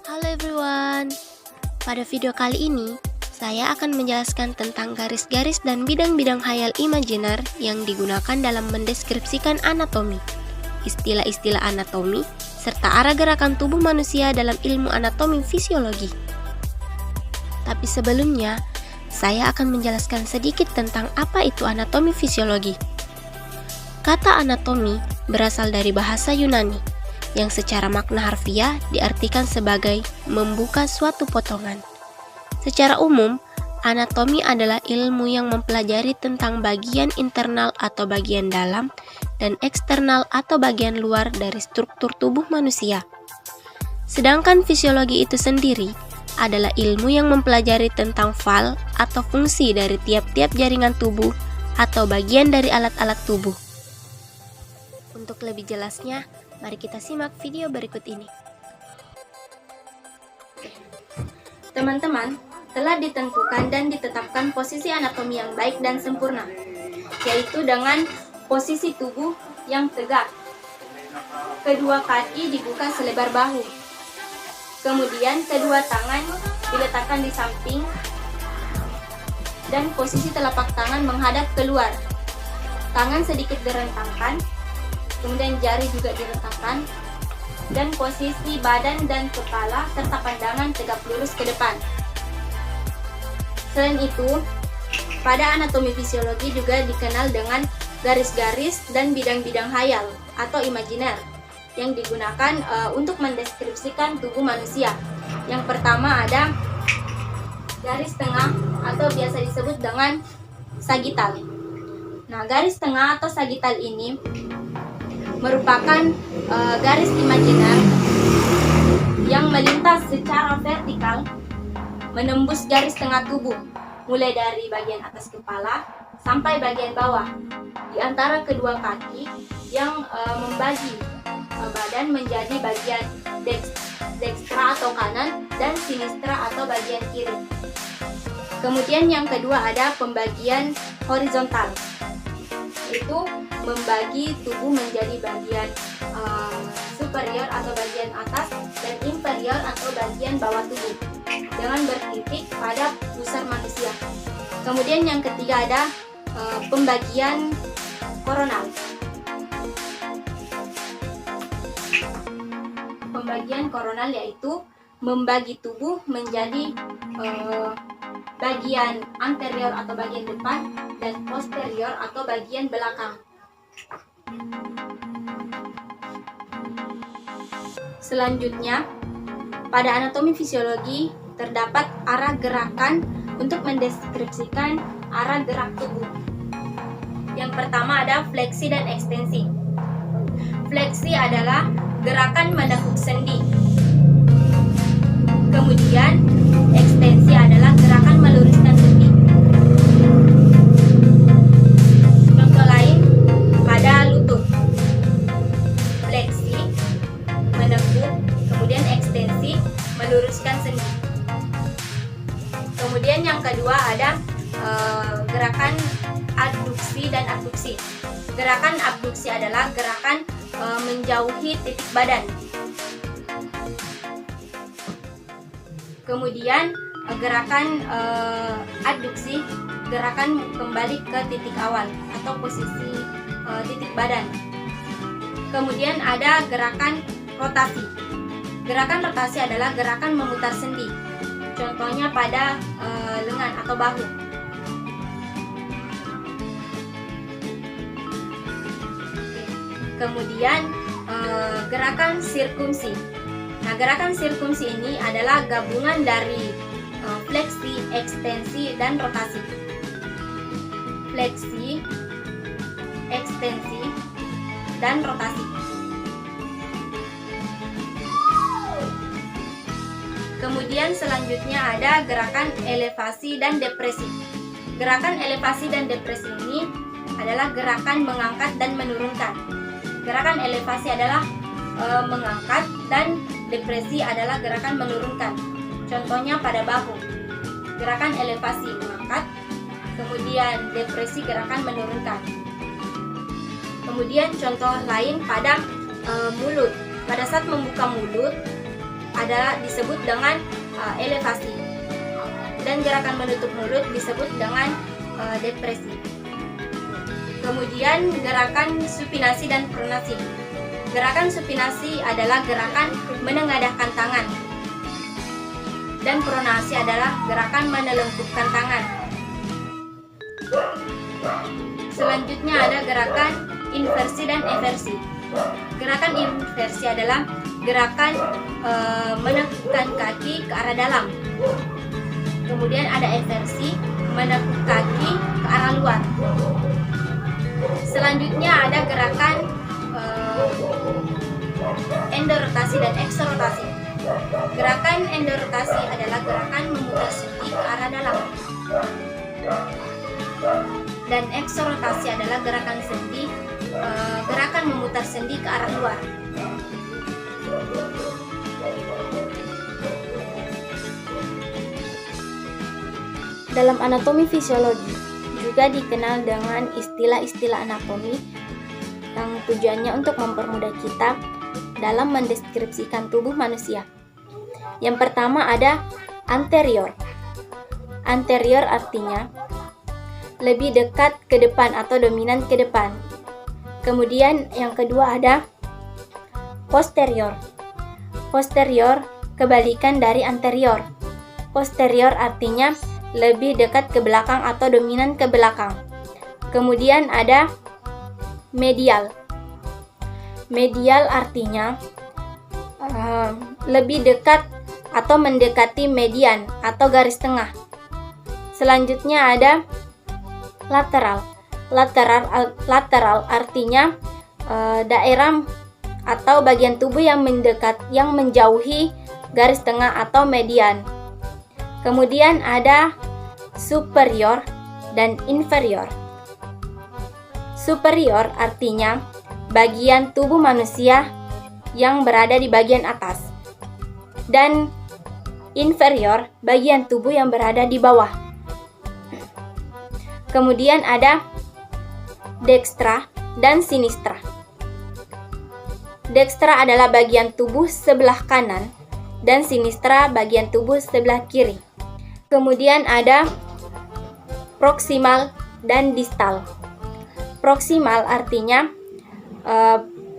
Halo everyone, pada video kali ini saya akan menjelaskan tentang garis-garis dan bidang-bidang khayal imajiner yang digunakan dalam mendeskripsikan anatomi, istilah-istilah anatomi, serta arah gerakan tubuh manusia dalam ilmu anatomi fisiologi. Tapi sebelumnya, saya akan menjelaskan sedikit tentang apa itu anatomi fisiologi. Kata anatomi berasal dari bahasa Yunani, yang secara makna harfiah diartikan sebagai membuka suatu potongan. Secara umum, anatomi adalah ilmu yang mempelajari tentang bagian internal atau bagian dalam dan eksternal atau bagian luar dari struktur tubuh manusia. Sedangkan fisiologi itu sendiri adalah ilmu yang mempelajari tentang fal atau fungsi dari tiap-tiap jaringan tubuh atau bagian dari alat-alat tubuh. Untuk lebih jelasnya, mari kita simak video berikut ini. Teman-teman, telah ditentukan dan ditetapkan posisi anatomi yang baik dan sempurna, yaitu dengan posisi tubuh yang tegak. Kedua kaki dibuka selebar bahu. Kemudian kedua tangan diletakkan di samping dan posisi telapak tangan menghadap keluar. Tangan sedikit direntangkan, kemudian jari juga direntangkan, dan posisi badan dan kepala serta pandangan tegak lurus ke depan. Selain itu, pada anatomi fisiologi juga dikenal dengan garis-garis dan bidang-bidang khayal atau imajiner yang digunakan untuk mendeskripsikan tubuh manusia. Yang pertama ada garis tengah atau biasa disebut dengan sagital. Nah, garis tengah atau sagital ini merupakan garis imajiner yang melintas secara vertikal menembus garis tengah tubuh, mulai dari bagian atas kepala sampai bagian bawah di antara kedua kaki yang membagi badan menjadi bagian dekstra atau kanan dan sinistra atau bagian kiri. Kemudian yang kedua ada pembagian horizontal, itu membagi tubuh menjadi bagian superior atau bagian atas dan inferior atau bagian bawah tubuh dengan bertitik pada pusar manusia. Kemudian yang ketiga ada pembagian koronal. Pembagian koronal yaitu membagi tubuh menjadi bagian anterior atau bagian depan dan posterior atau bagian belakang. Selanjutnya, pada anatomi fisiologi terdapat arah gerakan untuk mendeskripsikan arah gerak tubuh. Yang pertama ada fleksi dan ekstensi. Fleksi adalah gerakan menekuk sendi. Kemudian, ekstensi adalah gerakan meluruskan sendi. Contoh lain pada lutut. Fleksi, menekuk, kemudian ekstensi, meluruskan sendi. Kemudian yang kedua ada gerakan abduksi dan abduksi. Gerakan abduksi adalah gerakan menjauhi titik badan. Kemudian gerakan adduksi, gerakan kembali ke titik awal atau posisi titik badan. Kemudian ada gerakan rotasi. Gerakan rotasi adalah gerakan memutar sendi. Contohnya pada lengan atau bahu. Kemudian gerakan sirkumsi. Nah, gerakan sirkumsi ini adalah gabungan dari fleksi, ekstensi, dan rotasi. Fleksi, ekstensi, dan rotasi. Kemudian selanjutnya ada gerakan elevasi dan depresi. Gerakan elevasi dan depresi ini adalah gerakan mengangkat dan menurunkan. Gerakan elevasi adalah mengangkat dan depresi adalah gerakan menurunkan. Contohnya pada bahu. Gerakan elevasi mengangkat, Kemudian depresi, gerakan menurunkan. Kemudian contoh lain pada mulut. Pada saat membuka mulut adalah disebut dengan elevasi. Dan gerakan menutup mulut disebut dengan depresi. Kemudian gerakan supinasi dan pronasi. Gerakan supinasi adalah gerakan menengadahkan tangan. Dan pronasi adalah gerakan menelungkupkan tangan. Selanjutnya ada gerakan inversi dan eversi. Gerakan inversi adalah gerakan menekuk kaki ke arah dalam. Kemudian ada eversi, menekuk kaki ke arah luar. Selanjutnya ada gerakan endorotasi dan eksorotasi. Gerakan endorotasi adalah gerakan memutar sendi ke arah dalam. Dan eksorotasi adalah gerakan memutar sendi ke arah luar. Dalam anatomi fisiologi juga dikenal dengan istilah-istilah anatomi yang tujuannya untuk mempermudah kita dalam mendeskripsikan tubuh manusia. Yang pertama ada anterior. Anterior artinya lebih dekat ke depan atau dominan ke depan. Kemudian yang kedua ada posterior. Posterior kebalikan dari anterior. Posterior artinya lebih dekat ke belakang atau dominan ke belakang. Kemudian ada medial. Medial artinya lebih dekat atau mendekati median atau garis tengah. Selanjutnya ada lateral. Lateral artinya daerah atau bagian tubuh yang menjauhi garis tengah atau median. Kemudian ada superior dan inferior. Superior artinya bagian tubuh manusia yang berada di bagian atas. Dan inferior bagian tubuh yang berada di bawah. Kemudian ada dextra dan sinistra. Dextra adalah bagian tubuh sebelah kanan dan sinistra bagian tubuh sebelah kiri. Kemudian ada proksimal dan distal. Proksimal artinya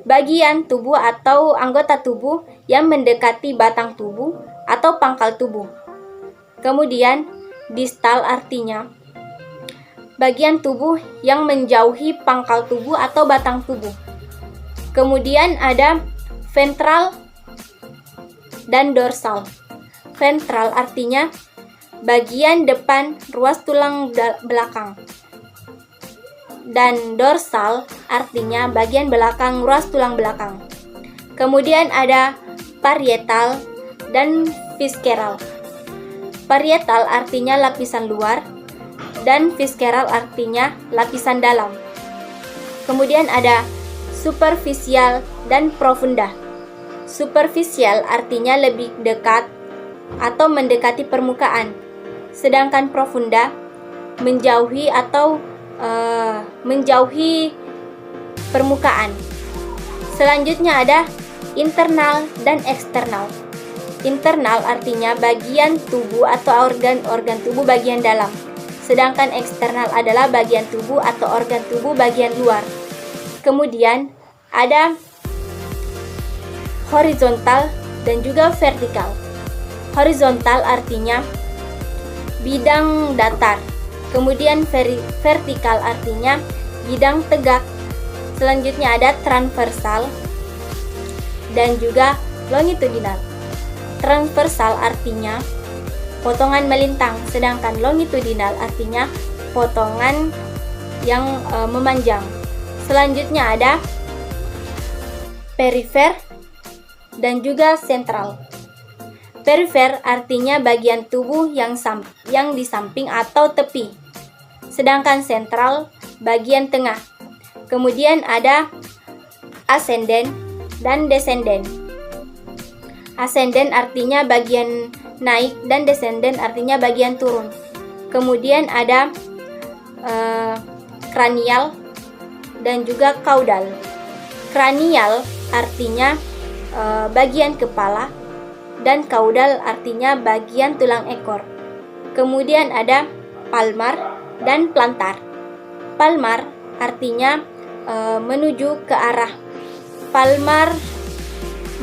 bagian tubuh atau anggota tubuh yang mendekati batang tubuh atau pangkal tubuh. Kemudian distal artinya bagian tubuh yang menjauhi pangkal tubuh atau batang tubuh. Kemudian ada ventral dan dorsal. Ventral artinya bagian depan ruas tulang belakang. Dan dorsal artinya bagian belakang ruas tulang belakang. Kemudian ada parietal dan visceral. Parietal artinya lapisan luar dan visceral artinya lapisan dalam. Kemudian ada superficial dan profunda. Superficial artinya lebih dekat atau mendekati permukaan, sedangkan profunda menjauhi atau menjauhi permukaan. Selanjutnya ada internal dan eksternal. Internal artinya bagian tubuh atau organ tubuh bagian dalam, sedangkan eksternal adalah bagian tubuh atau organ tubuh bagian luar. Kemudian ada horizontal dan juga vertikal. Horizontal artinya bidang datar. Kemudian vertikal artinya bidang tegak. Selanjutnya ada transversal dan juga longitudinal. Transversal artinya potongan melintang, sedangkan longitudinal artinya potongan yang memanjang. Selanjutnya ada perifer dan juga sentral. Perifer artinya bagian tubuh yang di samping atau tepi, sedangkan sentral bagian tengah. Kemudian ada ascendent dan descendant. Ascendant artinya bagian naik dan descendant artinya bagian turun. Kemudian ada kranial dan juga kaudal. Kranial artinya bagian kepala dan kaudal artinya bagian tulang ekor. Kemudian ada palmar dan plantar. Palmar artinya menuju ke arah palmar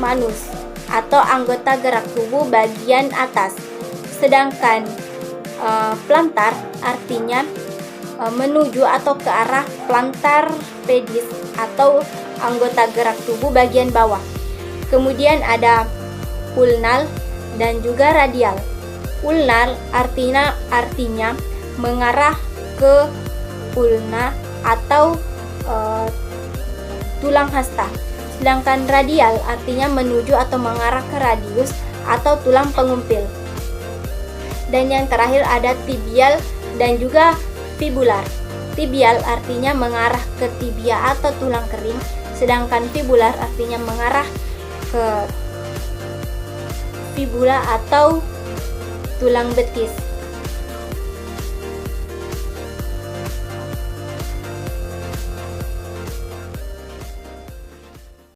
manus atau anggota gerak tubuh bagian atas. Sedangkan plantar artinya menuju atau ke arah plantar pedis atau anggota gerak tubuh bagian bawah. Kemudian ada ulnar dan juga radial. Ulnar artinya mengarah ke ulna atau tulang hasta. Sedangkan radial artinya menuju atau mengarah ke radius atau tulang pengumpil. Dan yang terakhir ada tibial dan juga fibular. Tibial artinya mengarah ke tibia atau tulang kering, sedangkan fibular artinya mengarah ke fibula atau tulang betis.